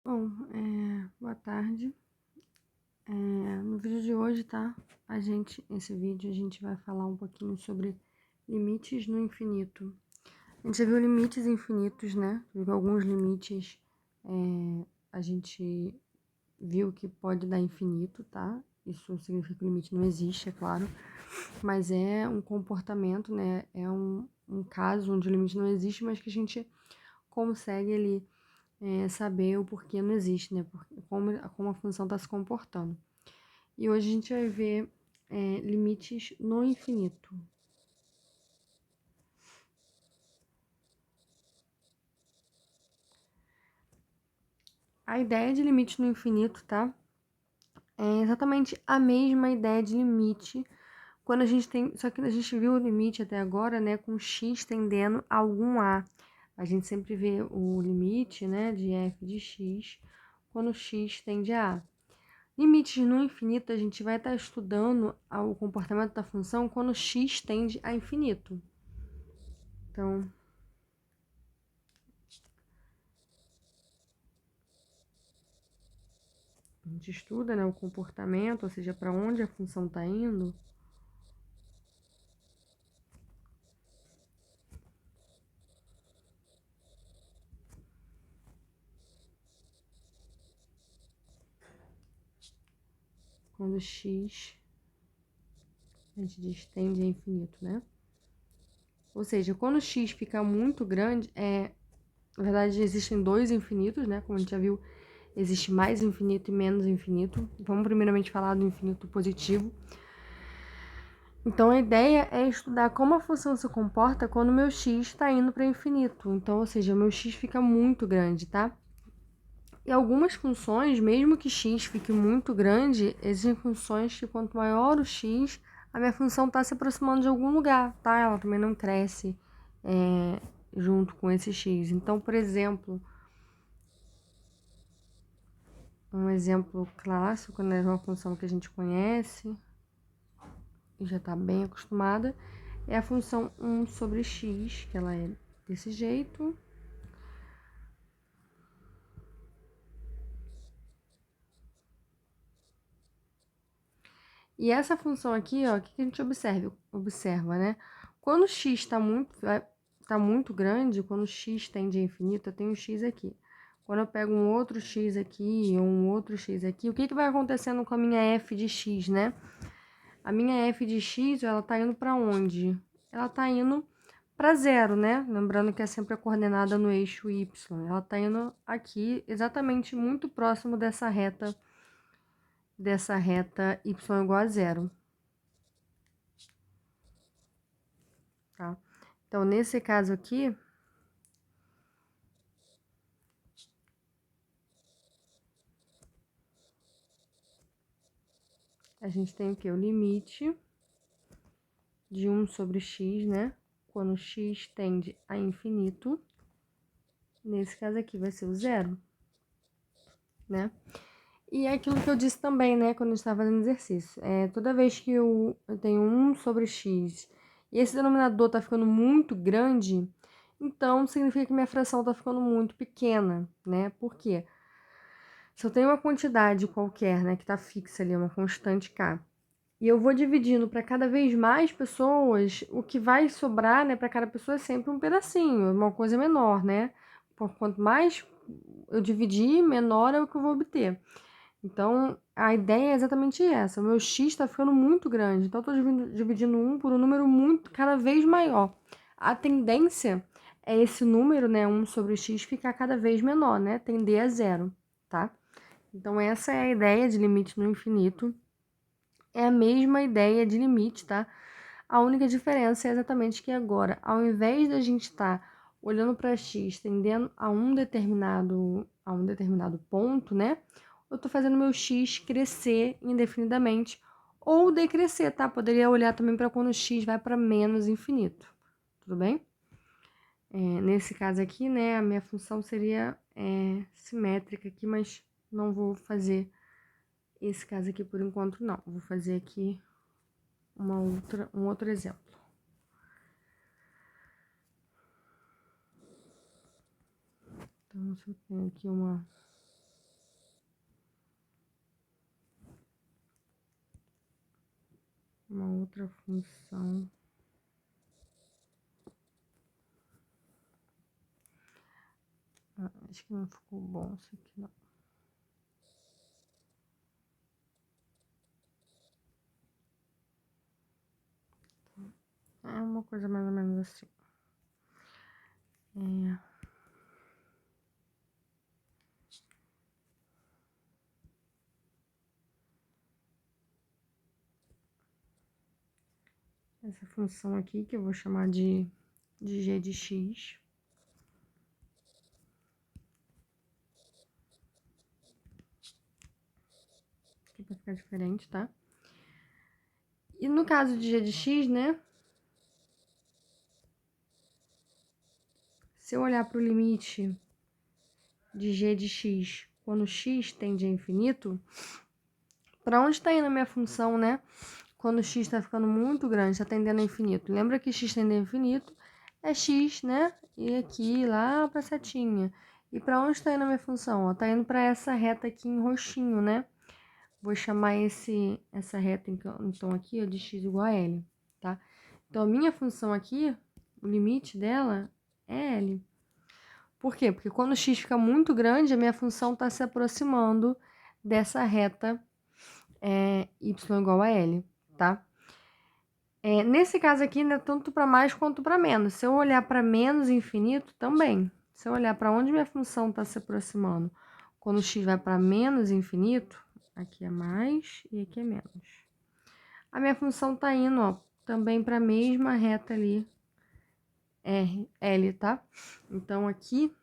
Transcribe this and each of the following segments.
Bom, boa tarde. No vídeo de hoje, tá? Esse vídeo a gente vai falar um pouquinho sobre limites no infinito. A gente já viu limites infinitos, né? Viu alguns limites, a gente viu que pode dar infinito, tá? Isso significa que o limite não existe, é claro. Mas é um comportamento, né? É um caso onde o limite não existe, mas que a gente consegue ali saber o porquê não existe, né? Como a função está se comportando. E hoje a gente vai ver limites no infinito. A ideia de limite no infinito, tá? É exatamente a mesma ideia de limite quando a gente tem. Só que a gente viu o limite até agora, né? Com x tendendo a algum a. A gente sempre vê o limite, né? De f de x quando x tende a a. Limites no infinito, a gente vai estar estudando o comportamento da função quando x tende a infinito. Então, a gente estuda, né, o comportamento, ou seja, para onde a função está indo. Quando x, a gente diz tende a infinito, né? Ou seja, quando x fica muito grande, na verdade, existem dois infinitos, né? Como a gente já viu, existe mais infinito e menos infinito. Vamos primeiramente falar do infinito positivo. Então, a ideia é estudar como a função se comporta quando o meu x está indo para infinito. Então, ou seja, o meu x fica muito grande, tá? E algumas funções, mesmo que x fique muito grande, existem funções que quanto maior o x, a minha função está se aproximando de algum lugar, tá? Ela também não cresce junto com esse x. Então, por exemplo, um exemplo clássico, né, de uma função que a gente conhece e já está bem acostumada, é a função 1 sobre x, que ela é desse jeito. E essa função aqui, ó, o que a gente observa, né? Quando o x tá muito grande, quando o x tende a infinito, eu tenho um x aqui. Quando eu pego um outro x aqui ou um outro x aqui, o que vai acontecendo com a minha f de x, né? A minha f de x, ela tá indo para onde? Ela tá indo para zero, né? Lembrando que é sempre a coordenada no eixo y. Ela tá indo aqui, exatamente muito próximo dessa reta y igual a zero. Tá? Então, nesse caso aqui, a gente tem o quê? O limite de 1 sobre x, né? Quando x tende a infinito. Nesse caso aqui vai ser o zero, né? E é aquilo que eu disse também, né? Quando eu estava fazendo exercício. Toda vez que eu tenho 1 sobre x e esse denominador tá ficando muito grande, então significa que minha fração tá ficando muito pequena, né? Por quê? Se eu tenho uma quantidade qualquer, né, que tá fixa ali, uma constante k, e eu vou dividindo para cada vez mais pessoas, o que vai sobrar, né, para cada pessoa é sempre um pedacinho, uma coisa menor, né? Por quanto mais eu dividir, menor é o que eu vou obter. Então, a ideia é exatamente essa. O meu x está ficando muito grande, então eu estou dividindo 1 por um número muito, cada vez maior. A tendência é esse número, né, 1 sobre x, ficar cada vez menor, né? Tender a zero, tá? Então, essa é a ideia de limite no infinito. É a mesma ideia de limite, tá? A única diferença é exatamente que agora, ao invés da gente estar olhando para x tendendo a um determinado ponto, né? Eu tô fazendo meu x crescer indefinidamente ou decrescer, tá? Poderia olhar também para quando o x vai para menos infinito, tudo bem? Nesse caso aqui, né, a minha função seria simétrica aqui, mas não vou fazer esse caso aqui por enquanto, não. Vou fazer aqui um outro exemplo. Então, se eu tenho aqui uma uma outra função. Acho que não ficou bom isso aqui, não. É uma coisa mais ou menos assim. Essa função aqui, que eu vou chamar de g de x. Aqui pra ficar diferente, tá? E no caso de g de x, né? Se eu olhar para o limite de g de x quando x tende a infinito, para onde está indo a minha função, né? Quando x está ficando muito grande, está tendendo a infinito. Lembra que x tende a infinito é x, né? E aqui, lá para a setinha. E para onde está indo a minha função? Está indo para essa reta aqui em roxinho, né? Vou chamar essa reta, então, aqui, ó, de x igual a L, tá? Então, a minha função aqui, o limite dela é L. Por quê? Porque quando o x fica muito grande, a minha função está se aproximando dessa reta y igual a L, tá? Nesse caso aqui, não é tanto para mais quanto para menos. Se eu olhar para menos infinito, também. Se eu olhar para onde minha função está se aproximando, quando o x vai para menos infinito, aqui é mais e aqui é menos. A minha função está indo, ó, também para a mesma reta ali, L, tá? Então, aqui...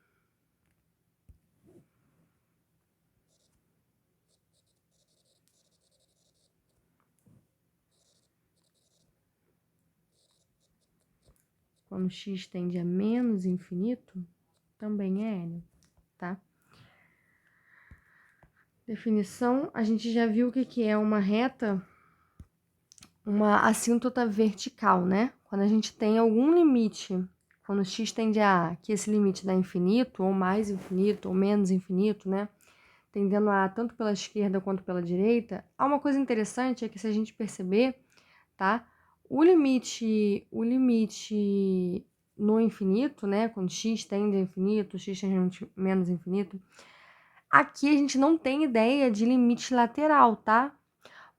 Quando x tende a menos infinito, também é L, tá? Definição, a gente já viu o que é uma reta, uma assíntota vertical, né? Quando a gente tem algum limite, quando x tende a que esse limite dá infinito, ou mais infinito, ou menos infinito, né? Tendendo a tanto pela esquerda quanto pela direita, há uma coisa interessante, é que se a gente perceber, tá? O limite no infinito, né? Quando x tende a infinito, x tende a menos infinito, aqui a gente não tem ideia de limite lateral, tá?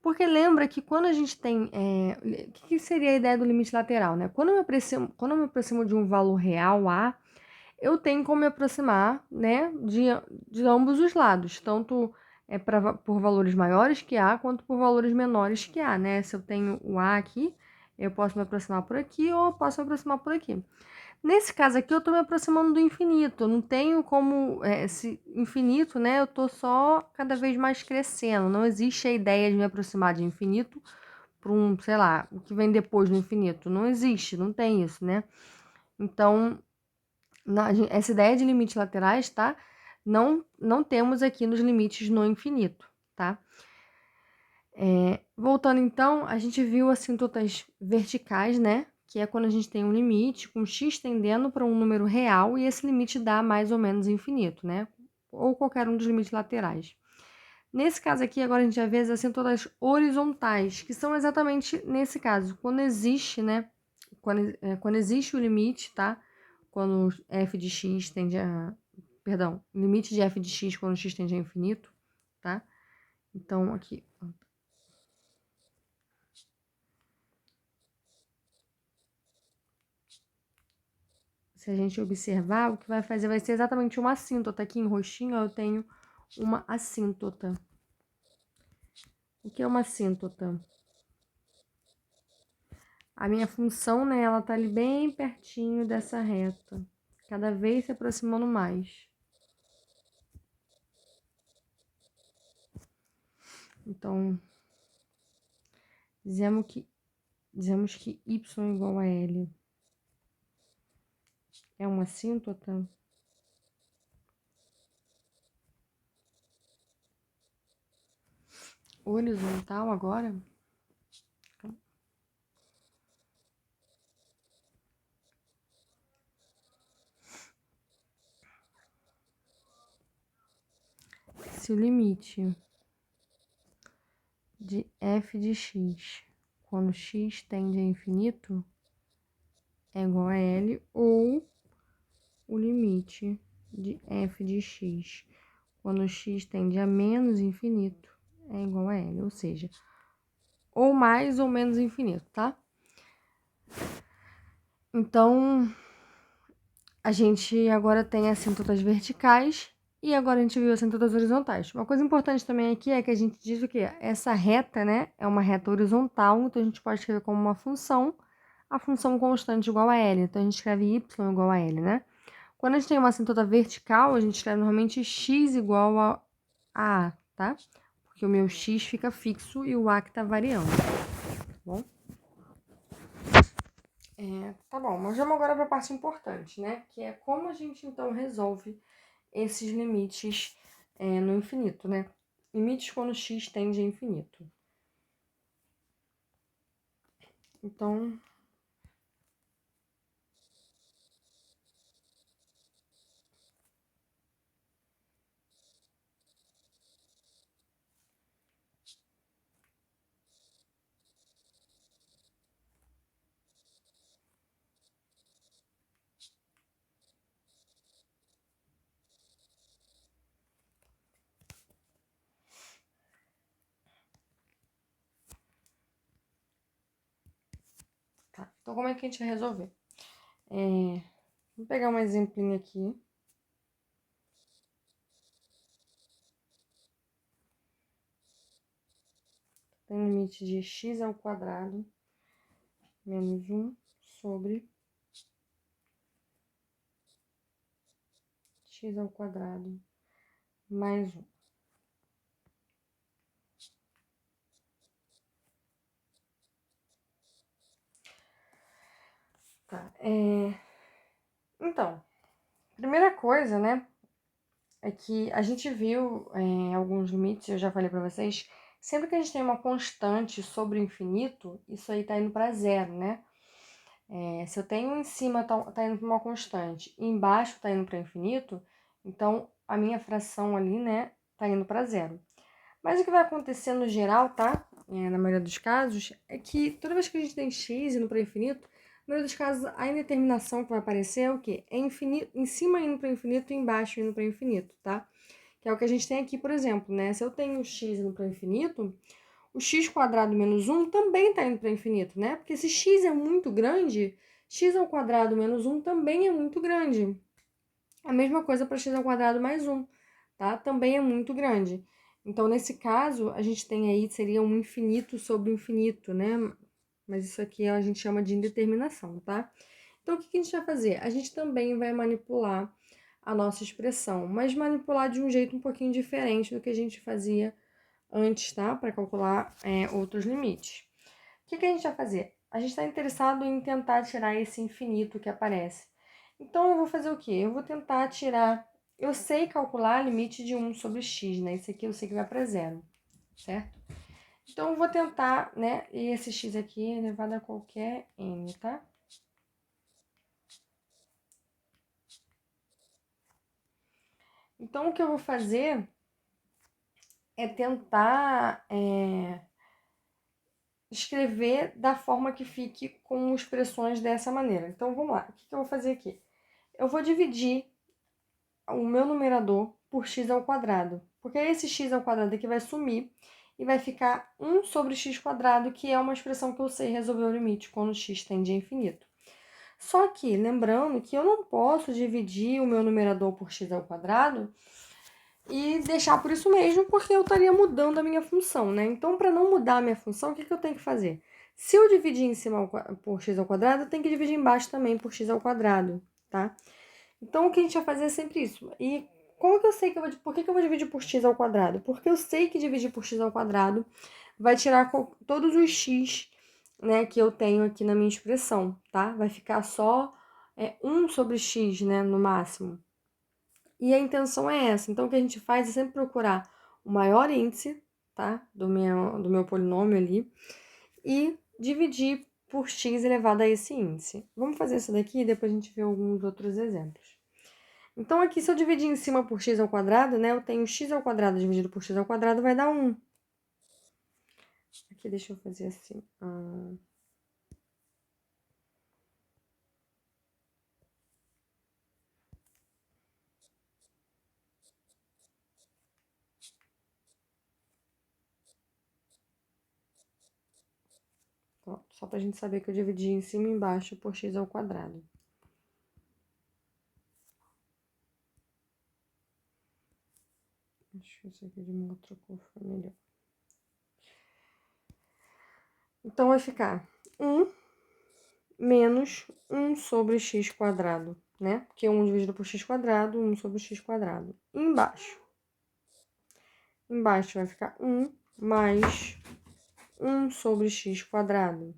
Porque lembra que quando a gente tem... o que seria a ideia do limite lateral, né? Quando eu me aproximo de um valor real, A, eu tenho como me aproximar, né, de ambos os lados, tanto por valores maiores que A, quanto por valores menores que A, né? Se eu tenho o A aqui, eu posso me aproximar por aqui ou eu posso me aproximar por aqui. Nesse caso aqui, eu estou me aproximando do infinito, eu não tenho como, esse infinito, né, eu estou só cada vez mais crescendo, não existe a ideia de me aproximar de infinito para sei lá, o que vem depois do infinito, não existe, não tem isso, né? Então, essa ideia de limites laterais, tá? Não temos aqui nos limites no infinito, tá? Voltando então, a gente viu assíntotas verticais, né? Que é quando a gente tem um limite com x tendendo para um número real e esse limite dá mais ou menos infinito, né? Ou qualquer um dos limites laterais. Nesse caso aqui, agora a gente já vê as assíntotas horizontais, que são exatamente nesse caso, quando existe, né? Quando existe o limite, tá? Quando f de x tende a... Perdão, limite de f de x quando x tende a infinito, tá? Então, aqui... Se a gente observar, o que vai fazer vai ser exatamente uma assíntota. Aqui em roxinho eu tenho uma assíntota. O que é uma assíntota? A minha função, né, ela tá ali bem pertinho dessa reta. Cada vez se aproximando mais. Então, dizemos que y igual a L é uma assíntota. Horizontal agora. Se o limite de f de x quando x tende a infinito é igual a L, ou o limite de f de x quando x tende a menos infinito é igual a L, ou seja, ou mais ou menos infinito, tá? Então, a gente agora tem assintotas verticais e agora a gente viu assintotas horizontais. Uma coisa importante também aqui é que a gente diz o quê? Essa reta, né, é uma reta horizontal, então a gente pode escrever como uma função, a função constante igual a L. Então, a gente escreve y igual a L, né? Quando a gente tem uma assintota vertical, a gente escreve normalmente x igual a A, tá? Porque o meu x fica fixo e o A que tá variando, tá bom? Tá bom, mas vamos agora para a parte importante, né? Que é como a gente, então, resolve esses limites no infinito, né? Limites quando x tende a infinito. Então, tá. Então, como é que a gente vai resolver? Vou pegar um exemplinho aqui. Tem limite de x ao quadrado menos 1 sobre x ao quadrado mais 1. Tá, então, primeira coisa, né, é que a gente viu alguns limites, eu já falei para vocês, sempre que a gente tem uma constante sobre o infinito, isso aí tá indo para zero, né? Se eu tenho em cima tá indo para uma constante e embaixo tá indo para infinito, então a minha fração ali, né, tá indo para zero. Mas o que vai acontecer no geral, tá? Na maioria dos casos, é que toda vez que a gente tem x indo para infinito, na maioria dos casos, a indeterminação que vai aparecer é o quê? É infinito, em cima indo para infinito e embaixo indo para infinito, tá? Que é o que a gente tem aqui, por exemplo, né? Se eu tenho x indo para infinito, o x quadrado menos 1 também está indo para infinito, né? Porque se x é muito grande, x ao quadrado menos 1 também é muito grande. A mesma coisa para x ao quadrado mais 1, tá? Também é muito grande. Então, nesse caso, a gente tem aí, seria um infinito sobre infinito, né? Mas isso aqui a gente chama de indeterminação, tá? Então, o que a gente vai fazer? A gente também vai manipular a nossa expressão, mas manipular de um jeito um pouquinho diferente do que a gente fazia antes, tá? Para calcular outros limites. O que a gente vai fazer? A gente está interessado em tentar tirar esse infinito que aparece. Então, eu vou fazer o quê? Eu vou tentar tirar... Eu sei calcular limite de 1 sobre x, né? Isso aqui eu sei que vai para zero, certo? Então, eu vou tentar, né? E esse x aqui é elevado a qualquer n, tá? Então, o que eu vou fazer é tentar escrever da forma que fique com expressões dessa maneira. Então, vamos lá. O que eu vou fazer aqui? Eu vou dividir o meu numerador por x ao quadrado, porque esse x ao quadrado aqui vai sumir e vai ficar 1 sobre x quadrado, que é uma expressão que eu sei resolver o limite quando x tende a infinito. Só que, lembrando que eu não posso dividir o meu numerador por x ao quadrado e deixar por isso mesmo, porque eu estaria mudando a minha função, né? Então, para não mudar a minha função, o que eu tenho que fazer? Se eu dividir em cima por x ao quadrado, eu tenho que dividir embaixo também por x ao quadrado, tá? Então, o que a gente vai fazer é sempre isso. E como que eu sei que por que eu vou dividir por x ao quadrado? Porque eu sei que dividir por x ao quadrado vai tirar todos os x, né, que eu tenho aqui na minha expressão, tá? Vai ficar só 1 sobre x, né, no máximo. E a intenção é essa. Então, o que a gente faz é sempre procurar o maior índice, tá? Do meu polinômio ali. E dividir por x elevado a esse índice. Vamos fazer isso daqui e depois a gente vê alguns outros exemplos. Então, aqui, se eu dividir em cima por x ao quadrado, né, eu tenho x ao quadrado dividido por x ao quadrado vai dar 1. Aqui, deixa eu fazer assim. Ó, só pra gente saber que eu dividi em cima e embaixo por x ao quadrado. Acho que isso aqui de uma outra cor foi melhor. Então, vai ficar 1 menos 1 sobre x quadrado, né? Porque 1 dividido por x quadrado, 1 sobre x quadrado. E embaixo vai ficar 1 mais 1 sobre x quadrado.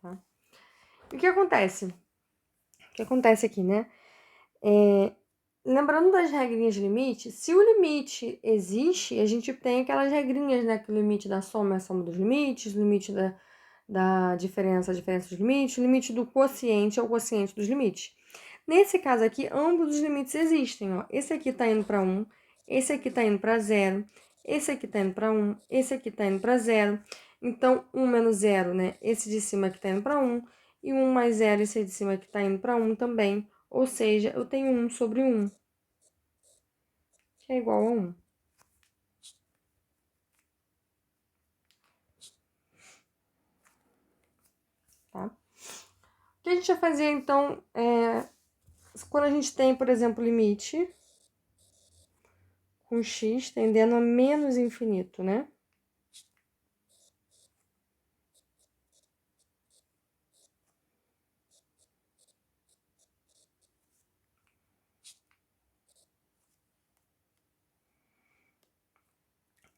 Tá? E o que acontece? O que acontece aqui, né? Lembrando das regrinhas de limite, se o limite existe, a gente tem aquelas regrinhas, né? Que o limite da soma é a soma dos limites, o limite da diferença, a diferença dos limites, o limite do quociente é o quociente dos limites. Nesse caso aqui, ambos os limites existem, ó. Esse aqui tá indo para 1, esse aqui tá indo para 0, esse aqui tá indo para 1, esse aqui tá indo para 0. Então, 1 menos 0, né? Esse de cima aqui tá indo para 1, e 1 mais 0, esse de cima aqui tá indo para 1 também. Ou seja, eu tenho 1 sobre 1, que é igual a 1. Tá? O que a gente vai fazer, então, quando a gente tem, por exemplo, limite com x tendendo a menos infinito, né?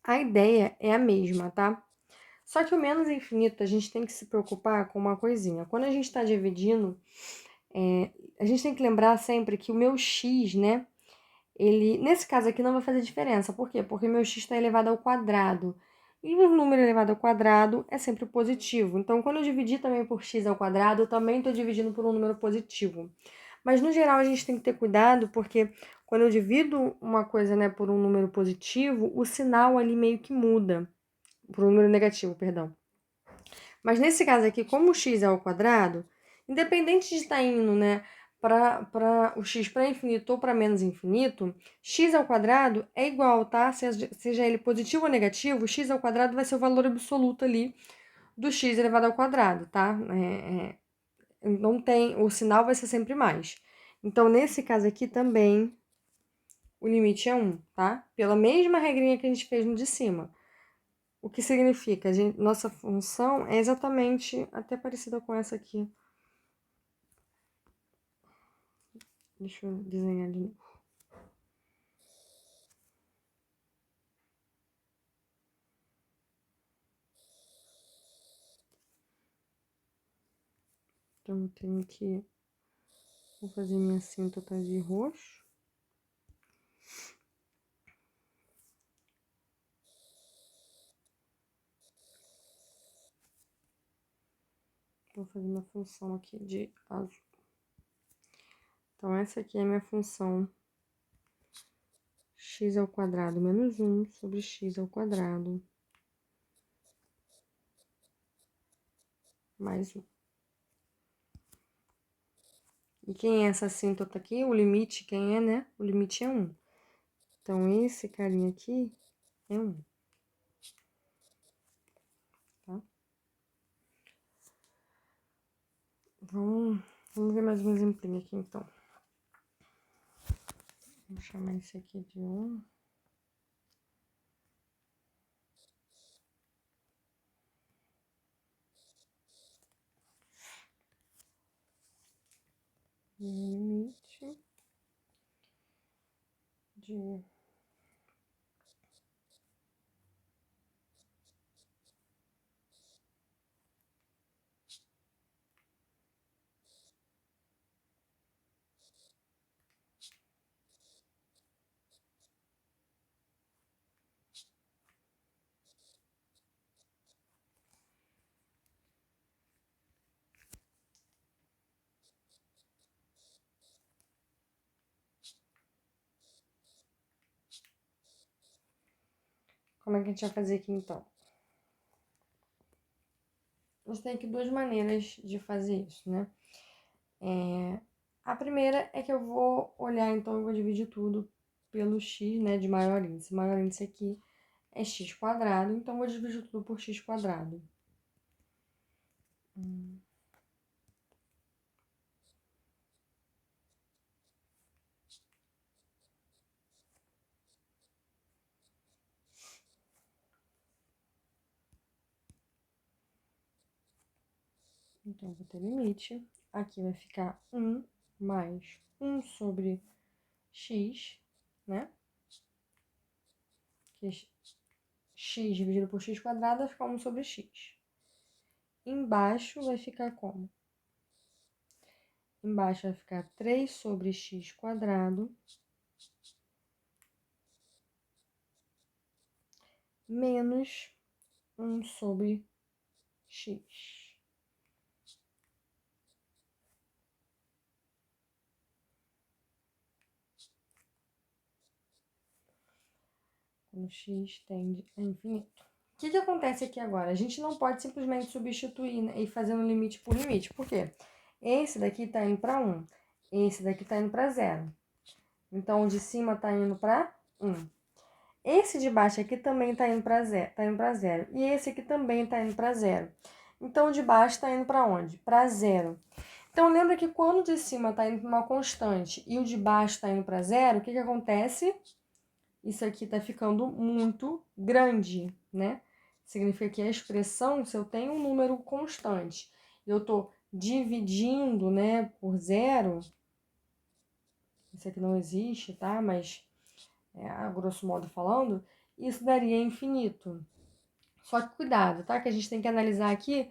A ideia é a mesma, tá? Só que o menos infinito, a gente tem que se preocupar com uma coisinha. Quando a gente está dividindo, a gente tem que lembrar sempre que o meu x, né? Ele, nesse caso aqui, não vai fazer diferença. Por quê? Porque meu x está elevado ao quadrado. E um número elevado ao quadrado é sempre positivo. Então, quando eu dividir também por x ao quadrado, eu também estou dividindo por um número positivo. Mas, no geral, a gente tem que ter cuidado, porque quando eu divido uma coisa, né, por um número positivo, o sinal ali meio que muda. Por um número negativo, perdão. Mas nesse caso aqui, como o x é ao quadrado, independente de estar indo, né, para o x para infinito ou para menos infinito, x ao quadrado é igual, tá? Seja ele positivo ou negativo, x ao quadrado vai ser o valor absoluto ali do x elevado ao quadrado, tá? Não tem, o sinal vai ser sempre mais. Então, nesse caso aqui também, o limite é 1, tá? Pela mesma regrinha que a gente fez no de cima. O que significa? Nossa função é exatamente até parecida com essa aqui. Deixa eu desenhar de novo. Então, eu tenho que... Vou fazer minha assíntota de roxo. Vou fazer minha função aqui de azul. Então, essa aqui é a minha função x ao quadrado menos 1 sobre x ao quadrado mais 1. E quem é essa assíntota aqui? O limite, quem é, né? O limite é 1. Então, esse carinha aqui é 1. Tá? Vamos ver mais um exemplinho aqui, então. Vou chamar esse aqui de 1. Limite de Como é que a gente vai fazer aqui, então? A gente tem aqui duas maneiras de fazer isso, né? A primeira é que eu vou olhar, então, eu vou dividir tudo pelo x, né, de maior índice. Maior índice aqui é x quadrado, então eu vou dividir tudo por x quadrado. Então, eu vou ter limite. Aqui vai ficar 1 mais 1 sobre x, né? Que x dividido por x quadrado vai ficar 1 sobre x. Embaixo vai ficar como? Embaixo vai ficar 3 sobre x quadrado menos 1 sobre x. Quando x tende a infinito. O que acontece aqui agora? A gente não pode simplesmente substituir, né, e fazer um limite por limite. Por quê? Esse daqui está indo para 1. Esse daqui está indo para 0. Então, o de cima está indo para 1. Esse de baixo aqui também está indo para 0, tá indo para 0. E esse aqui também está indo para 0. Então, o de baixo está indo para onde? Para 0. Então, lembra que quando o de cima está indo para uma constante e o de baixo está indo para 0, o que acontece? Isso aqui está ficando muito grande, né? Significa que a expressão, se eu tenho um número constante e eu estou dividindo, né, por 0, isso aqui não existe, tá? Mas, a grosso modo falando, isso daria infinito. Só que cuidado, tá? Que a gente tem que analisar aqui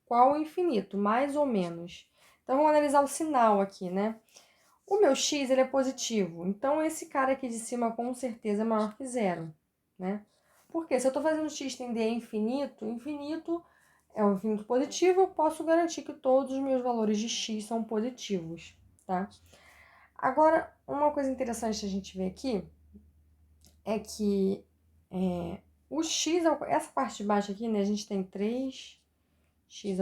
qual o infinito, mais ou menos. Então, vamos analisar o sinal aqui, né? O meu x, ele é positivo. Então, esse cara aqui de cima, com certeza, é maior que 0, né? Porque se eu estou fazendo x tender a infinito, infinito é um infinito positivo, eu posso garantir que todos os meus valores de x são positivos, tá? Agora, uma coisa interessante a gente ver aqui é que o x, essa parte de baixo aqui, né, a gente tem 3x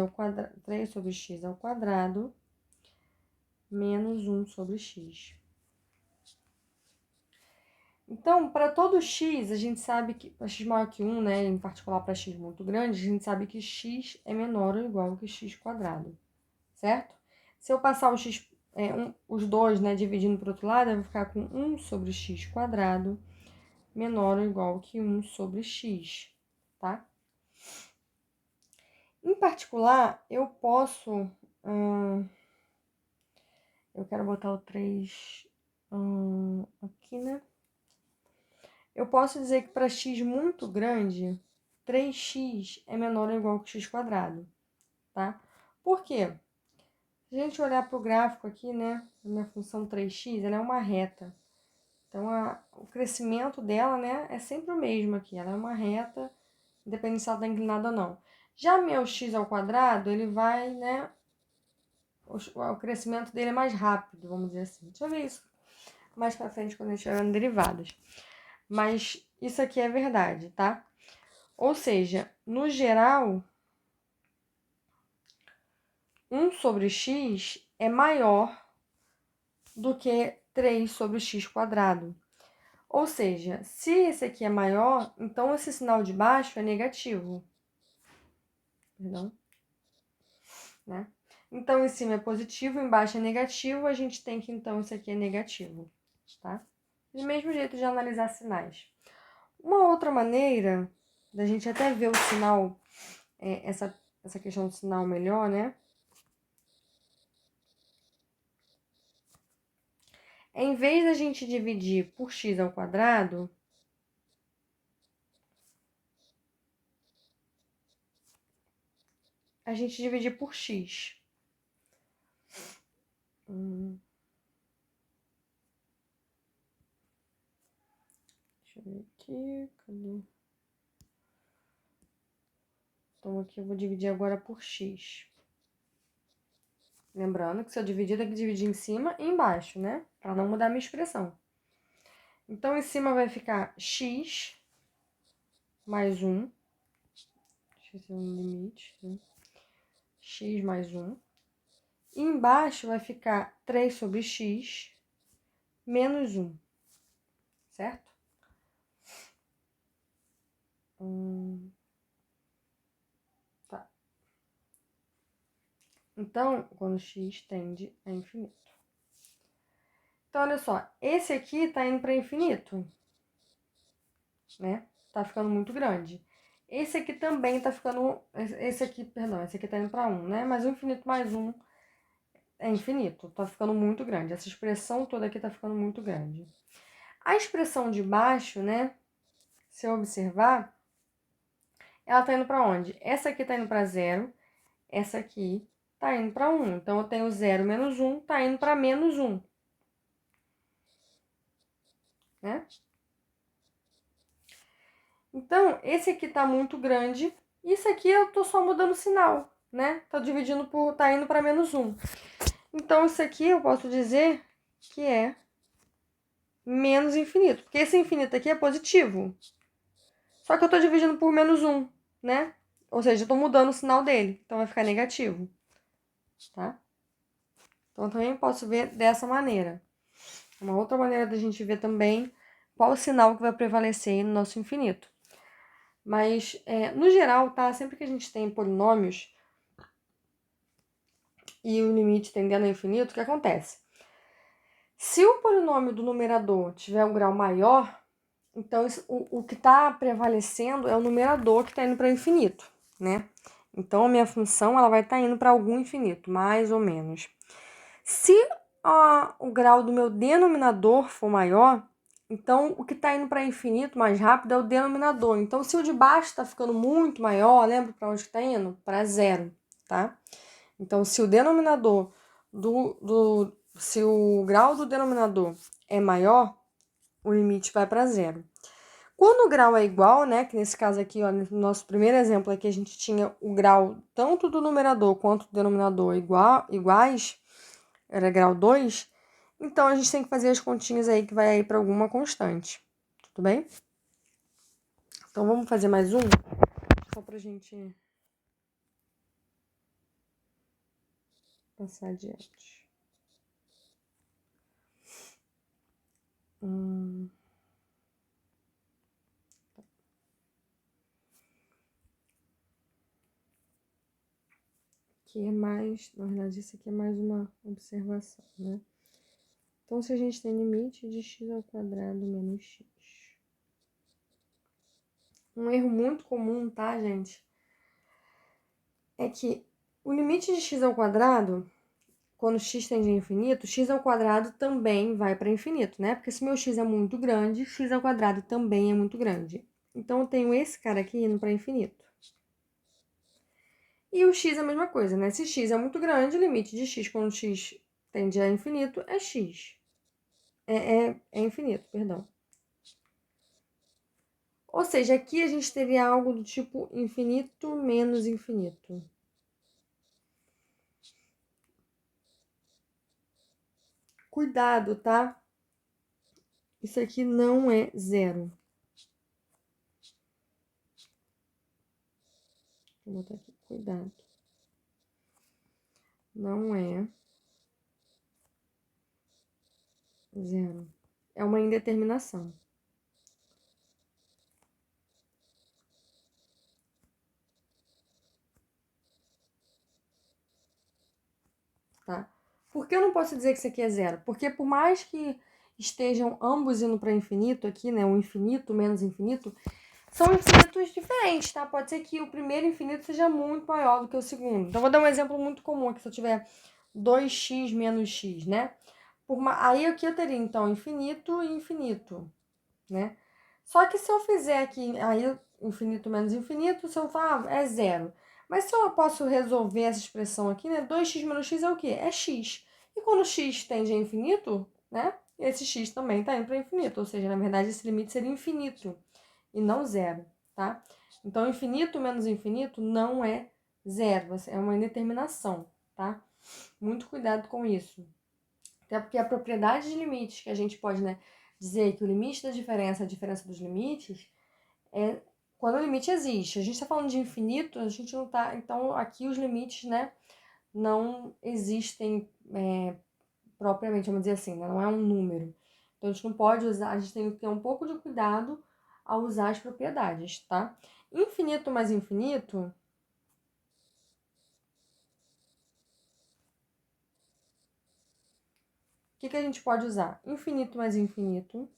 ao quadrado, 3 sobre x ao quadrado menos 1 sobre x. Então, para todo x, a gente sabe que, para x maior que 1, né, em particular para x muito grande, a gente sabe que x é menor ou igual que x quadrado, certo? Se eu passar o x, os dois, né, dividindo para o outro lado, eu vou ficar com 1 sobre x quadrado menor ou igual que 1 sobre x, tá? Em particular, eu posso... eu quero botar o 3 aqui, né? Eu posso dizer que para x muito grande, 3x é menor ou igual que x quadrado, tá? Por quê? Se a gente olhar para o gráfico aqui, né, a minha função 3x, ela é uma reta. Então, o crescimento dela, né, é sempre o mesmo aqui. Ela é uma reta, independente se ela está inclinada ou não. Já meu x ao quadrado, ele vai, né, o crescimento dele é mais rápido, vamos dizer assim. Deixa eu ver isso mais pra frente, quando a gente estiver vendo derivadas. Mas isso aqui é verdade, tá? Ou seja, no geral, 1 sobre x é maior do que 3 sobre x quadrado. Ou seja, se esse aqui é maior, então esse sinal de baixo é negativo. Perdão. Né? Então, em cima é positivo, embaixo é negativo, a gente tem que, então, isso aqui é negativo, tá? Do mesmo jeito de analisar sinais. Uma outra maneira da gente até ver o sinal, essa questão do sinal melhor, né? Em vez da gente dividir por x ao quadrado, a gente dividir por x. Deixa eu ver aqui, cadê? Então, aqui eu vou dividir agora por x. Lembrando que se eu dividir, tem que dividir em cima e embaixo, né? Para não mudar a minha expressão. Então, em cima vai ficar x mais 1. Esqueci o limite, né? X mais 1. E embaixo vai ficar 3 sobre x menos 1. Certo? Tá. Então, quando x tende a infinito. Então, olha só. Esse aqui tá indo para infinito. Né? Tá ficando muito grande. Esse aqui também tá ficando... Esse aqui tá indo para 1, né? Mas o infinito mais 1 é infinito. Tá ficando muito grande. Essa expressão toda aqui tá ficando muito grande. A expressão de baixo, né? Se eu observar, ela tá indo para onde? Essa aqui tá indo para 0. Essa aqui tá indo para 1. Então, eu tenho 0 menos 1, tá indo para menos 1. Né? Então, esse aqui tá muito grande. Isso aqui eu tô só mudando o sinal, né? Tá dividindo por... tá indo para menos 1. Então, isso aqui eu posso dizer que é menos infinito. Porque esse infinito aqui é positivo. Só que eu tô dividindo por menos 1, né? Ou seja, eu tô mudando o sinal dele. Então, vai ficar negativo. Tá? Então, eu também posso ver dessa maneira. Uma outra maneira da gente ver também qual o sinal que vai prevalecer no nosso infinito. Mas, no geral, tá? Sempre que a gente tem polinômios e o limite tendendo ao infinito, o que acontece? Se o polinômio do numerador tiver um grau maior, então o que está prevalecendo é o numerador que está indo para o infinito, né? Então, a minha função ela vai estar indo para algum infinito, mais ou menos. Se o grau do meu denominador for maior, então o que está indo para infinito mais rápido é o denominador. Então, se o de baixo está ficando muito maior, lembra para onde está indo? Para 0, tá? Então, se o denominador se o grau do denominador é maior, o limite vai para 0. Quando o grau é igual, né, que nesse caso aqui, ó, no nosso primeiro exemplo aqui, a gente tinha o grau tanto do numerador quanto do denominador iguais, era grau 2, então a gente tem que fazer as continhas aí que vai aí para alguma constante, tudo bem? Então, vamos fazer mais um, só pra gente passar adiante. Que é mais, na verdade, isso aqui é mais uma observação, né? Então, se a gente tem limite de x ao quadrado menos x. Um erro muito comum, tá, gente? É que o limite de x ao quadrado, quando x tende a infinito, x ao quadrado também vai para infinito, né? Porque se meu x é muito grande, x ao quadrado também é muito grande. Então, eu tenho esse cara aqui indo para infinito. E o x é a mesma coisa, né? Se x é muito grande, o limite de x quando x tende a infinito é x. É infinito, perdão. Ou seja, aqui a gente teria algo do tipo infinito menos infinito. Cuidado, tá? Isso aqui não é 0. Vou botar aqui, cuidado. Não é 0. É uma indeterminação. Tá? Por que eu não posso dizer que isso aqui é 0? Porque por mais que estejam ambos indo para infinito aqui, né? O infinito menos infinito, são infinitos diferentes, tá? Pode ser que o primeiro infinito seja muito maior do que o segundo. Então, vou dar um exemplo muito comum aqui, se eu tiver 2x menos x, né? Aí aqui eu teria, então, infinito e infinito, né? Só que se eu fizer aqui, aí infinito menos infinito, se eu falar, é 0. Mas se eu posso resolver essa expressão aqui, né? 2x menos x é o quê? É x. E quando x tende a infinito, né? Esse x também está indo para infinito. Ou seja, na verdade, esse limite seria infinito e não 0, tá? Então, infinito menos infinito não é 0. É uma indeterminação, tá? Muito cuidado com isso. Até porque a propriedade de limites que a gente pode, né, dizer que o limite da diferença, a diferença dos limites, quando o limite existe. A gente está falando de infinito, a gente não tá... Então, aqui os limites, né, não existem propriamente, vamos dizer assim, né, não é um número. Então, a gente não pode usar, a gente tem que ter um pouco de cuidado ao usar as propriedades, tá? Infinito mais infinito... O que a gente pode usar? Infinito mais infinito,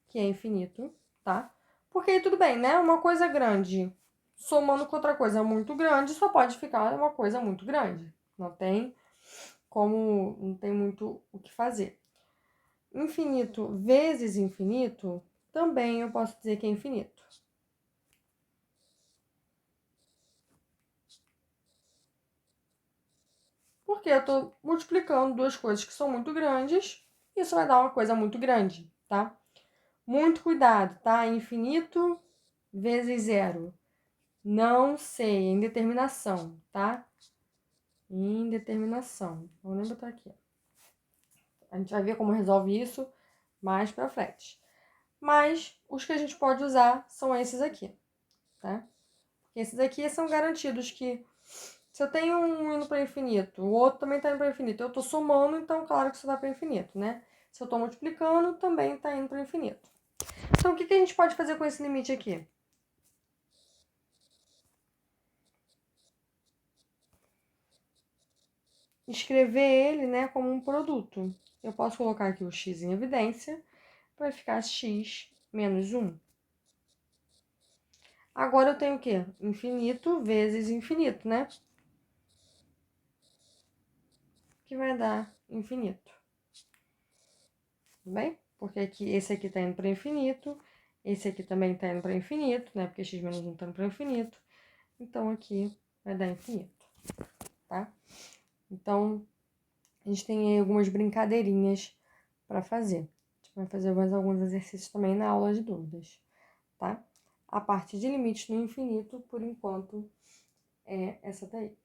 que é infinito, tá? Porque aí tudo bem, né? Uma coisa grande somando com outra coisa muito grande só pode ficar uma coisa muito grande. Não tem como, não tem muito o que fazer. Infinito vezes infinito, também eu posso dizer que é infinito. Porque eu tô multiplicando duas coisas que são muito grandes, isso vai dar uma coisa muito grande, tá? Muito cuidado, tá? Infinito vezes zero. Não sei, indeterminação, tá? Indeterminação. Vou nem botar aqui. A gente vai ver como resolve isso mais pra frente. Mas os que a gente pode usar são esses aqui, tá? Esses aqui são garantidos que se eu tenho um indo para infinito, o outro também tá indo para infinito, eu tô somando, então claro que isso vai para infinito, né? Se eu tô multiplicando, também tá indo para infinito. Então, o que a gente pode fazer com esse limite aqui? Escrever ele, né, como um produto. Eu posso colocar aqui o x em evidência, vai ficar x menos 1. Agora eu tenho o quê? Infinito vezes infinito, né? Que vai dar infinito. Tudo bem? Porque aqui, esse aqui tá indo para infinito, esse aqui também tá indo para infinito, né? Porque x menos 1 tá indo para infinito. Então, aqui vai dar infinito, tá? Então, a gente tem aí algumas brincadeirinhas para fazer. A gente vai fazer mais alguns exercícios também na aula de dúvidas, tá? A parte de limites no infinito, por enquanto, é essa daí.